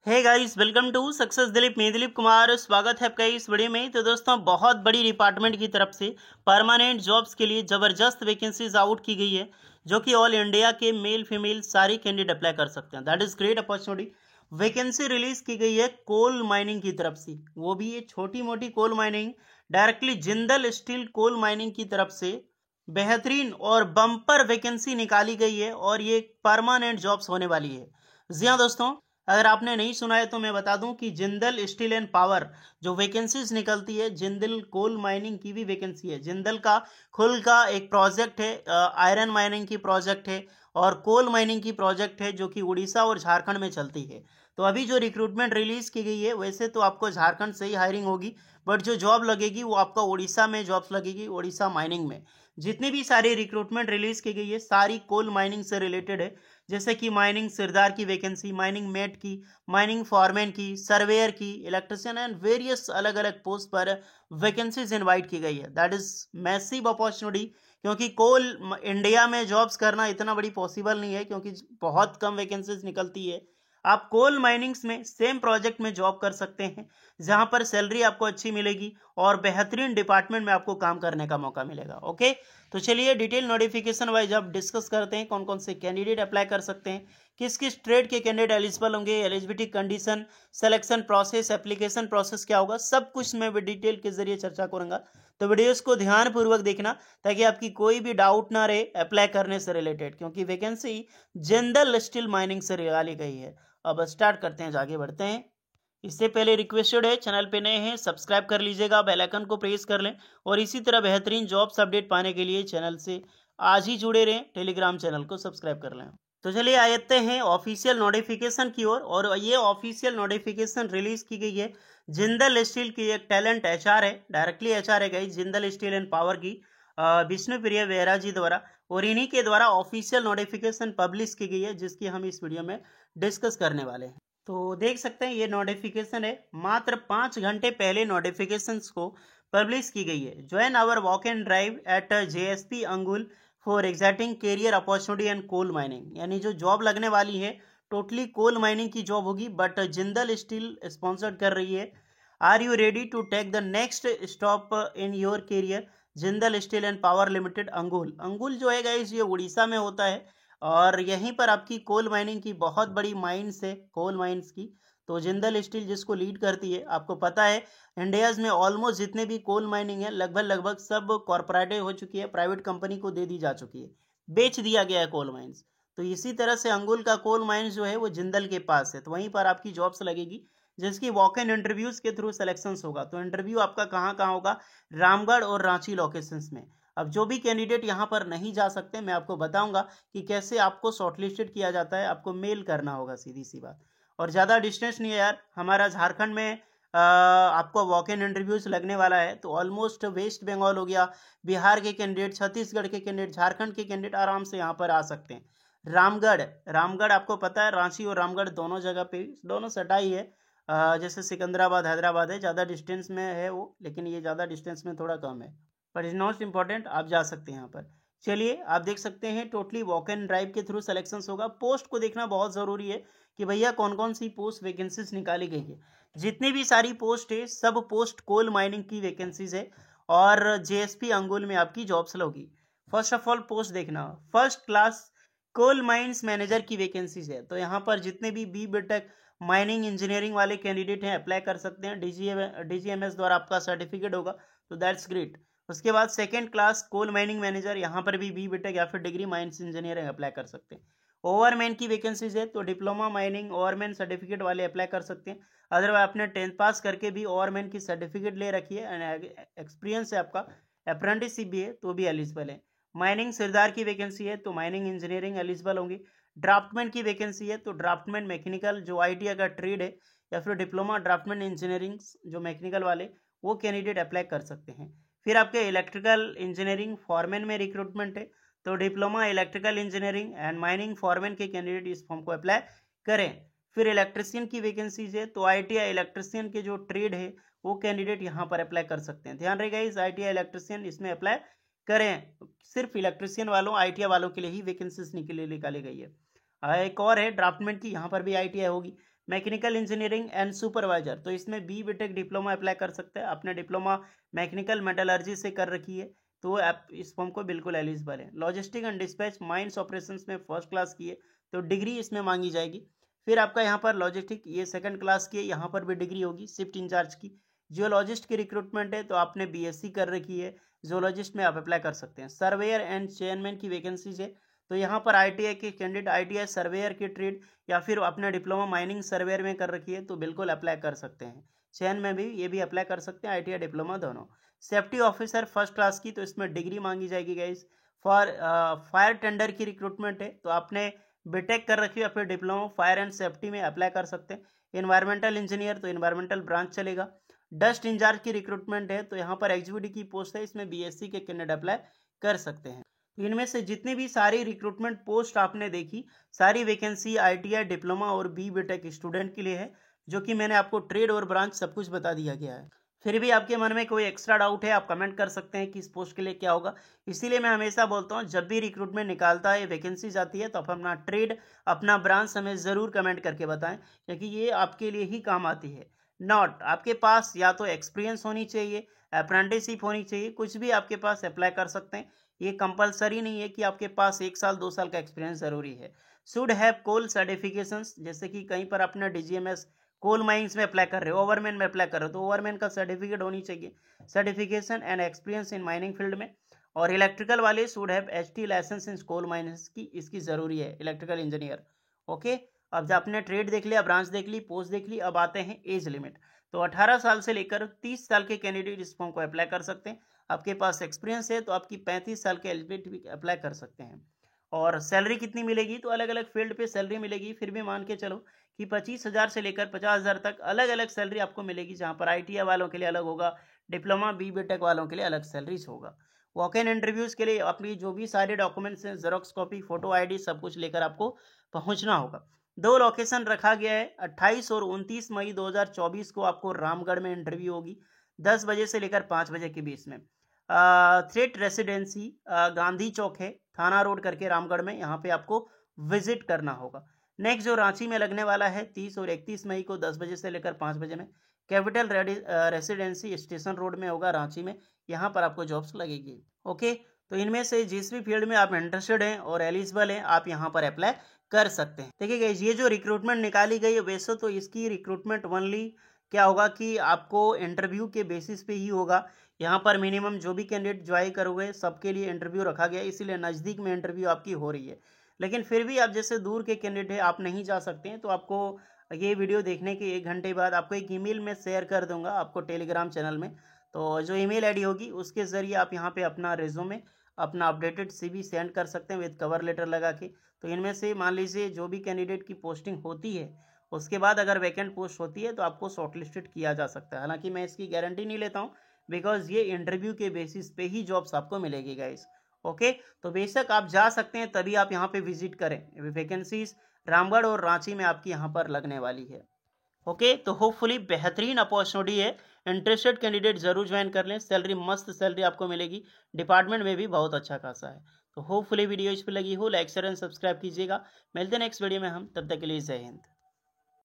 Hey guys, welcome to success Dilip. मैं दिलीप कुमार, स्वागत है आपका इस वीडियो में। तो दोस्तों, बहुत बड़ी डिपार्टमेंट की तरफ से परमानेंट जॉब्स के लिए ज़बरदस्त वैकेंसीज आउट की गई है, जो कि ऑल इंडिया के मेल फीमेल सारी कैंडिडेट अप्लाई कर सकते हैं। That is great opportunity. Vacancy release की गई है कोल माइनिंग की तरफ से, वो भी ये छोटी मोटी coal mining, directly Jindal steel coal mining की तरफ से बेहतरीन और बम्पर वैकेंसी निकाली गई है और ये परमानेंट जॉब्स होने वाली है। जी हाँ दोस्तों, अगर आपने नहीं सुना है तो मैं बता दूं कि जिंदल स्टील एंड पावर जो वैकेंसीज निकलती है, जिंदल कोल माइनिंग की भी वैकेंसी है। जिंदल का खुल का एक प्रोजेक्ट है, आयरन माइनिंग की प्रोजेक्ट है और कोल माइनिंग की प्रोजेक्ट है, जो कि उड़ीसा और झारखंड में चलती है। तो अभी जो रिक्रूटमेंट रिलीज की गई है, वैसे तो आपको झारखंड से ही हायरिंग होगी, बट जो जॉब लगेगी वो आपका उड़ीसा में जॉब्स लगेगी, उड़ीसा माइनिंग में। जितनी भी सारी रिक्रूटमेंट रिलीज की गई है, सारी कोल माइनिंग से रिलेटेड है। जैसे कि माइनिंग सिरदार की वैकेंसी, माइनिंग मेट की, माइनिंग फॉरमैन की, सर्वेयर की, इलेक्ट्रिशियन एंड वेरियस अलग अलग पोस्ट पर वैकेंसीज इनवाइट की गई है। दैट इज मैसिव अपॉर्चुनिटी, क्योंकि कोल इंडिया में जॉब्स करना इतना बड़ी पॉसिबल नहीं है, क्योंकि बहुत कम वैकेंसीज निकलती है। आप कोल माइनिंग्स में सेम प्रोजेक्ट में जॉब कर सकते हैं, जहां पर सैलरी आपको अच्छी मिलेगी और बेहतरीन डिपार्टमेंट में आपको काम करने का मौका मिलेगा। ओके, तो चलिए डिटेल नोटिफिकेशन वाइज अब डिस्कस करते हैं कौन कौन से कैंडिडेट अप्लाई कर सकते हैं, किस किस ट्रेड के कैंडिडेट एलिजिबल होंगे, eligibility condition, selection process, application process क्या होगा, सब कुछ मैं डिटेल के जरिए चर्चा करूंगा। तो वीडियोस को ध्यानपूर्वक देखना, ताकि आपकी कोई भी डाउट ना रहे अप्लाई करने से रिलेटेड, क्योंकि वैकेंसी जिंदल स्टील माइनिंग से निकाली गई है। अब स्टार्ट करते हैं, आगे बढ़ते हैं। इससे पहले रिक्वेस्टेड है, चैनल पे नए हैं सब्सक्राइब कर लीजिएगा, बेल आइकन को प्रेस कर लें और इसी तरह बेहतरीन जॉब्स अपडेट पाने के लिए चैनल से आज ही जुड़े रहें, टेलीग्राम चैनल को सब्सक्राइब कर लें। तो चलिए आते हैं ऑफिशियल नोटिफिकेशन की ओर, और ये ऑफिशियल नोटिफिकेशन रिलीज की गई है जिंदल स्टील की एक टैलेंट एचआर है, डायरेक्टली एचआर है गई जिंदल स्टील एंड पावर की, विष्णु प्रिया बेहरा जी द्वारा, और इन्हीं के द्वारा ऑफिशियल नोटिफिकेशन पब्लिश की गई है, जिसकी हम इस वीडियो में डिस्कस करने वाले हैं। तो देख सकते हैं ये नोटिफिकेशन है, मात्र 5 घंटे पहले नोटिफिकेशंस को पब्लिश की गई है। Join our walk and drive at JSP Angul for exciting career opportunity and coal mining. यानी जो जॉब लगने वाली है टोटली कोल माइनिंग की जॉब होगी, बट जिंदल स्टील स्पॉन्सर्ड कर रही है। Are you ready to take the next stop in your career? Jindal steel and power limited Angul. Angul जो है गाइस, ये उड़ीसा में होता है और यहीं पर आपकी कोल माइनिंग की बहुत बड़ी माइंस है, कोल माइंस की। तो जिंदल स्टील जिसको लीड करती है, आपको पता है इंडियाज में ऑलमोस्ट जितने भी कोल माइनिंग है लगभग लगभग सब कॉर्पोरेटिव हो चुकी है, प्राइवेट कंपनी को दे दी जा चुकी है, बेच दिया गया है कोल माइंस। तो इसी तरह से अंगुल का कोल माइंस जो है वो जिंदल के पास है, तो वहीं पर आपकी जॉब्स लगेगी, जिसकी वॉक इन इंटरव्यूज के थ्रू सिलेक्शन होगा। तो इंटरव्यू आपका कहाँ कहाँ होगा? रामगढ़ और रांची लोकेशंस में। अब जो भी कैंडिडेट यहाँ पर नहीं जा सकते, मैं आपको बताऊंगा कि कैसे आपको शॉर्टलिस्टेड किया जाता है। आपको मेल करना होगा, सीधी सी बात। और ज़्यादा डिस्टेंस नहीं है यार, हमारा झारखंड में आपको वॉक इन इंटरव्यूज लगने वाला है। तो ऑलमोस्ट वेस्ट बंगाल हो गया, बिहार के कैंडिडेट, छत्तीसगढ़ के कैंडिडेट, झारखंड के कैंडिडेट आराम से यहाँ पर आ सकते हैं। रामगढ़, रामगढ़ आपको पता है, रांची और रामगढ़ दोनों जगह पे, दोनों सटाई है। जैसे सिकंदराबाद हैदराबाद है, ज़्यादा डिस्टेंस में है वो, लेकिन ये ज़्यादा डिस्टेंस में थोड़ा कम है, पर इज नॉट इम्पॉर्टेंट, आप जा सकते हैं यहाँ पर। चलिए आप देख सकते हैं टोटली वॉक एंड ड्राइव के थ्रू सिलेक्शन होगा। पोस्ट को देखना बहुत ज़रूरी है कि भैया कौन कौन सी पोस्ट वैकेंसीज निकाली गई है। जितनी भी सारी पोस्ट है, सब पोस्ट कोल माइनिंग की वैकेंसीज है और जेएसपी अंगुल में आपकी जॉब्स होगी। फर्स्ट ऑफ ऑल पोस्ट देखना, first class coal mines manager की वैकेंसीज है। तो यहाँ पर जितने भी बी बीटेक माइनिंग इंजीनियरिंग वाले कैंडिडेट हैं अप्लाई कर सकते हैं, डीजीएमएस द्वारा आपका सर्टिफिकेट होगा, तो दैट्स ग्रेट। उसके बाद second class coal mining manager, यहाँ पर भी बी बीटेक या फिर डिग्री माइंस इंजीनियरिंग अप्लाई कर सकते हैं। ओवरमैन की वैकेंसीज है, तो डिप्लोमा माइनिंग ओवरमैन सर्टिफिकेट वाले अप्लाई कर सकते हैं। अदरवाइज आपने 10th पास करके भी ओवरमैन की सर्टिफिकेट ले रखी है, एक्सपीरियंस है आपका, अप्रेंटिसशिप भी है, तो भी एलिजिबल है। माइनिंग सिरदार की वैकेंसी है, तो माइनिंग इंजीनियरिंग एलिजिबल होंगी। ड्राफ्टमैन की वैकेंसी है, तो ड्राफ्टमैन मैकेनिकल जो आईटीआई का ट्रेड है, या फिर डिप्लोमा ड्राफ्टमैन इंजीनियरिंग जो मैकेनिकल वाले, वो कैंडिडेट अप्लाई कर सकते हैं। फिर आपके इलेक्ट्रिकल इंजीनियरिंग फॉरमैन में रिक्रूटमेंट है, तो diploma electrical engineering and mining foreman के कैंडिडेट इस फॉर्म को अप्लाई करें। फिर इलेक्ट्रिशियन की वैकेंसीज है, तो आईटीआई इलेक्ट्रिशियन के जो ट्रेड है वो कैंडिडेट यहाँ पर अप्लाई कर सकते हैं। ध्यान रहेगा, इस आईटीआई इलेक्ट्रिशियन इसमें अप्लाई करें। सिर्फ इलेक्ट्रिशियन वालों, आईटीआई वालों के लिए ही वैकेंसीज निकाली गई है। एक और है ड्राफ्टमैन की, यहाँ पर भी आईटीआई होगी। मैकेनिकल इंजीनियरिंग एंड सुपरवाइजर, तो इसमें बी बीटेक डिप्लोमा अप्लाई कर सकते हैं। आपने डिप्लोमा मैकेनिकल मेटलर्जी से कर रखी है तो आप इस फॉर्म को बिल्कुल एलिजिबल है। Logistic and dispatch mines operations में फर्स्ट क्लास की है तो डिग्री इसमें मांगी जाएगी। फिर आपका यहाँ पर लॉजिस्टिक ये सेकंड क्लास की है, यहाँ पर भी डिग्री होगी शिफ्ट इंचार्ज की। जियोलॉजिस्ट की रिक्रूटमेंट है तो आपने बीएससी कर रखी है, जियोलॉजिस्ट में आप अप्लाई कर सकते हैं। सर्वेयर एंड चेयरमैन की वैकेंसीज है तो यहाँ पर आईटीआई के कैंडिडेट आईटीआई सर्वेयर की ट्रेड या फिर अपने डिप्लोमा माइनिंग सर्वेयर में कर रखी है तो बिल्कुल अप्लाई कर सकते हैं। चयन में भी ये भी अप्लाई कर सकते हैं, आईटीआई डिप्लोमा दोनों। सेफ्टी ऑफिसर फर्स्ट क्लास की तो इसमें डिग्री मांगी जाएगी गाइस। फॉर फायर टेंडर की रिक्रूटमेंट है तो आपने बीटेक कर रखी है या फिर डिप्लोमा फायर एंड सेफ्टी में अप्लाई कर सकते हैं। इन्वायरमेंटल इंजीनियर तो इन्वायरमेंटल ब्रांच चलेगा। डस्ट इंचार्ज की रिक्रूटमेंट है तो यहाँ पर एग्जीक्यूटिव की पोस्ट है, इसमें बीएससी के कैंडिडेट अप्लाई कर सकते हैं। तो इनमें से जितनी भी सारी रिक्रूटमेंट पोस्ट आपने देखी, सारी वैकेंसी आईटीआई डिप्लोमा और बी बीटेक स्टूडेंट के लिए है, जो कि मैंने आपको ट्रेड और ब्रांच सब कुछ बता दिया गया है। फिर भी आपके मन में कोई एक्स्ट्रा डाउट है आप कमेंट कर सकते हैं कि इस पोस्ट के लिए क्या होगा। इसीलिए मैं हमेशा बोलता हूँ जब भी रिक्रूटमेंट निकालता है वैकेंसीज आती है तो आप अपना ट्रेड अपना ब्रांच हमें ज़रूर कमेंट करके बताएं, क्योंकि ये आपके लिए ही काम आती है। नॉट आपके पास या तो एक्सपीरियंस होनी चाहिए, अप्रेंटिसशिप होनी चाहिए, कुछ भी आपके पास अप्लाई कर सकते हैं। ये कंपलसरी नहीं है कि आपके पास 1 साल 2 साल का एक्सपीरियंस जरूरी है। शुड हैव कोल सर्टिफिकेशंस, जैसे कि कहीं पर अपना डीजीएमएस कोल माइंस में अप्लाई कर रहे हो, ओवरमैन में अप्लाई कर रहे हो तो ओवरमैन का सर्टिफिकेट होनी चाहिए, certification and experience in mining field में। और इलेक्ट्रिकल वाले should have HT licence in coal mines की, इसकी जरूरी है इलेक्ट्रिकल इंजीनियर। ओके, अब जब आपने ट्रेड देख लिया, ब्रांच देख ली, पोस्ट देख ली, अब आते हैं एज लिमिट। तो 18 साल से लेकर 30 साल के कैंडिडेट इस फॉर्म को अप्लाई कर सकते हैं। आपके पास एक्सपीरियंस है तो आपकी 35 साल के एलिजिबिलिटी अप्लाई कर सकते हैं। और सैलरी कितनी मिलेगी, तो अलग अलग फील्ड पे सैलरी मिलेगी। फिर भी मान के चलो कि 25,000 से लेकर 50,000 तक अलग अलग सैलरी आपको मिलेगी, जहाँ पर आईटीआई वालों के लिए अलग होगा, डिप्लोमा बी बीटेक वालों के लिए अलग सैलरीज होगा। वॉक इन इंटरव्यूज़ के लिए अपनी जो भी सारे डॉक्यूमेंट्स हैं, जेरोक्स कॉपी, फोटो आईडी सब कुछ लेकर आपको पहुंचना होगा। 2 लोकेशन रखा गया है, 28 और 29 मई 2024 को आपको रामगढ़ में इंटरव्यू होगी 10 बजे से लेकर 5 बजे के बीच में। थ्रेट रेसिडेंसी गांधी चौक है, थाना रोड करके रामगढ़ में, यहाँ पे आपको विजिट करना होगा। नेक्स्ट जो रांची में लगने वाला है 30 और 31 मई को 10 बजे से लेकर 5 बजे में, कैपिटल रेसिडेंसी स्टेशन रोड में होगा रांची में, यहाँ पर आपको जॉब्स लगेगी। ओके, तो इनमें से जिस भी फील्ड में आप इंटरेस्टेड हैं और एलिजिबल हैं आप यहाँ पर अप्लाई कर सकते हैं। देखिए गाइस, ये जो रिक्रूटमेंट निकाली गई है वैसे तो इसकी रिक्रूटमेंट ओनली क्या होगा कि आपको इंटरव्यू के बेसिस पे ही होगा। यहाँ पर मिनिमम जो भी कैंडिडेट ज्वाइन करोगे सबके लिए इंटरव्यू रखा गया, इसीलिए नज़दीक में इंटरव्यू आपकी हो रही है। लेकिन फिर भी आप जैसे दूर के कैंडिडेट हैं, आप नहीं जा सकते हैं, तो आपको ये वीडियो देखने के 1 घंटे बाद आपको एक ईमेल में शेयर कर दूंगा आपको टेलीग्राम चैनल में। तो जो ईमेल आईडी होगी उसके ज़रिए आप यहाँ पे अपना रेज्यूमे, अपना अपडेटेड सीवी सेंड कर सकते हैं विद कवर लेटर लगा के। तो इनमें से मान लीजिए जो भी कैंडिडेट की पोस्टिंग होती है उसके बाद अगर वैकेंट पोस्ट होती है तो आपको शॉर्टलिस्टेड किया जा सकता है। हालांकि मैं इसकी गारंटी नहीं लेता हूँ, बिकॉज ये इंटरव्यू के बेसिस पे ही जॉब्स आपको मिलेगी गाइस। ओके, तो बेशक आप जा सकते हैं, तभी आप यहाँ पे विजिट करें। वैकेंसीज रामगढ़ और रांची में आपकी यहाँ पर लगने वाली है। ओके, तो होपफुली बेहतरीन अपॉर्चुनिटी है, इंटरेस्टेड कैंडिडेट जरूर ज्वाइन कर लें। सैलरी मस्त सैलरी आपको मिलेगी, डिपार्टमेंट में भी बहुत अच्छा खासा है। तो होपफुली वीडियो इस पर लगी हो, लाइक शेयर एंड सब्सक्राइब कीजिएगा। मिलते हैं नेक्स्ट वीडियो में हम, तब तक के लिए जय हिंद।